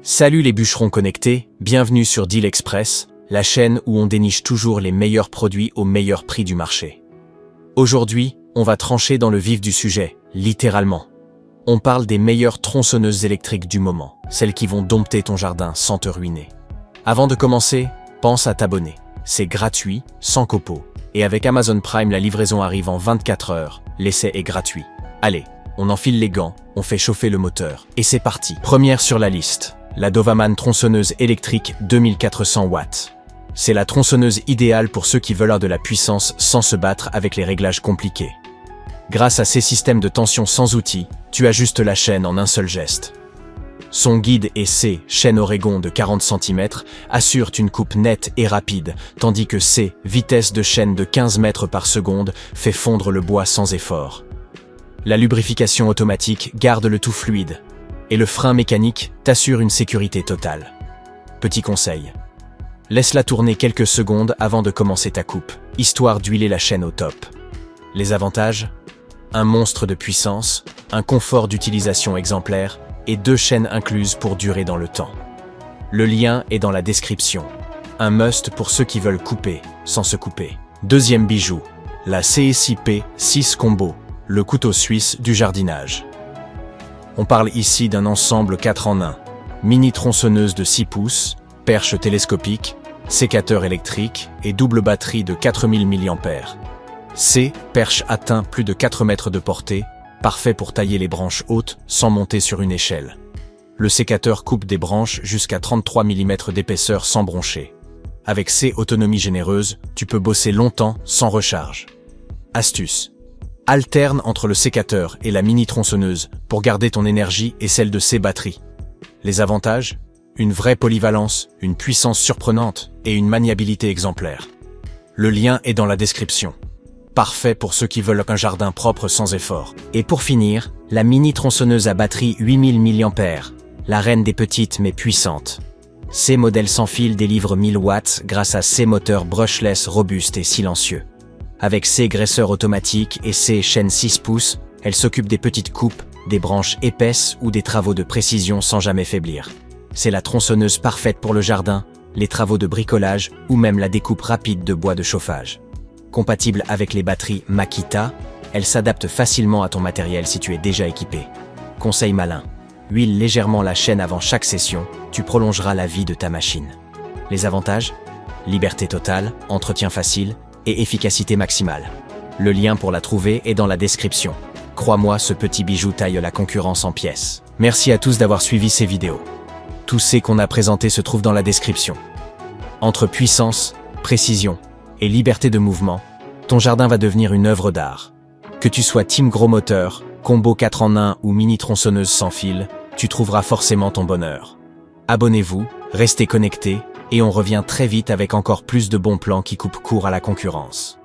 Salut les bûcherons connectés, bienvenue sur Deal Express, la chaîne où on déniche toujours les meilleurs produits au meilleur prix du marché. Aujourd'hui, on va trancher dans le vif du sujet, littéralement. On parle des meilleures tronçonneuses électriques du moment, celles qui vont dompter ton jardin sans te ruiner. Avant de commencer, pense à t'abonner. C'est gratuit, sans copeaux. Et avec Amazon Prime, la livraison arrive en 24 heures, l'essai est gratuit. Allez, on enfile les gants, on fait chauffer le moteur, et c'est parti. Première sur la liste, la Dovaman tronçonneuse électrique 2400 watts. C'est la tronçonneuse idéale pour ceux qui veulent de la puissance sans se battre avec les réglages compliqués. Grâce à ses systèmes de tension sans outils, tu ajustes la chaîne en un seul geste. Son guide et ses chaînes Oregon de 40 cm assurent une coupe nette et rapide, tandis que ses vitesse de chaîne de 15 mètres par seconde fait fondre le bois sans effort. La lubrification automatique garde le tout fluide, et le frein mécanique t'assure une sécurité totale. Petit conseil. Laisse-la tourner quelques secondes avant de commencer ta coupe, histoire d'huiler la chaîne au top. Les avantages ? Un monstre de puissance, un confort d'utilisation exemplaire et 2 chaînes incluses pour durer dans le temps. Le lien est dans la description. Un must pour ceux qui veulent couper, sans se couper. Deuxième bijou, la CSIP 6 Combo, le couteau suisse du jardinage. On parle ici d'un ensemble 4 en 1. Mini tronçonneuse de 6 pouces, perche télescopique, sécateur électrique et double batterie de 4000 mAh. Perche atteint plus de 4 mètres de portée, parfait pour tailler les branches hautes sans monter sur une échelle. Le sécateur coupe des branches jusqu'à 33 mm d'épaisseur sans broncher. Avec ses autonomies généreuses, tu peux bosser longtemps sans recharge. Astuce. Alterne entre le sécateur et la mini tronçonneuse pour garder ton énergie et celle de ses batteries. Les avantages ? Une vraie polyvalence, une puissance surprenante et une maniabilité exemplaire. Le lien est dans la description. Parfait pour ceux qui veulent un jardin propre sans effort. Et pour finir, la mini tronçonneuse à batterie 8000 mAh, la reine des petites mais puissantes. Ces modèles sans fil délivrent 1000 watts grâce à ses moteurs brushless robustes et silencieux. Avec ses graisseurs automatiques et ses chaînes 6 pouces, elle s'occupe des petites coupes, des branches épaisses ou des travaux de précision sans jamais faiblir. C'est la tronçonneuse parfaite pour le jardin, les travaux de bricolage ou même la découpe rapide de bois de chauffage. Compatible avec les batteries Makita, elle s'adapte facilement à ton matériel si tu es déjà équipé. Conseil malin, huile légèrement la chaîne avant chaque session, tu prolongeras la vie de ta machine. Les avantages ? Liberté totale, entretien facile et efficacité maximale. Le lien pour la trouver est dans la description. Crois-moi, ce petit bijou taille la concurrence en pièces. Merci à tous d'avoir suivi ces vidéos. Tous ces qu'on a présentés se trouvent dans la description. Entre puissance, précision et liberté de mouvement, ton jardin va devenir une œuvre d'art. Que tu sois team gros moteur, combo 4 en 1 ou mini tronçonneuse sans fil, tu trouveras forcément ton bonheur. Abonnez-vous, restez connectés et on revient très vite avec encore plus de bons plans qui coupent court à la concurrence.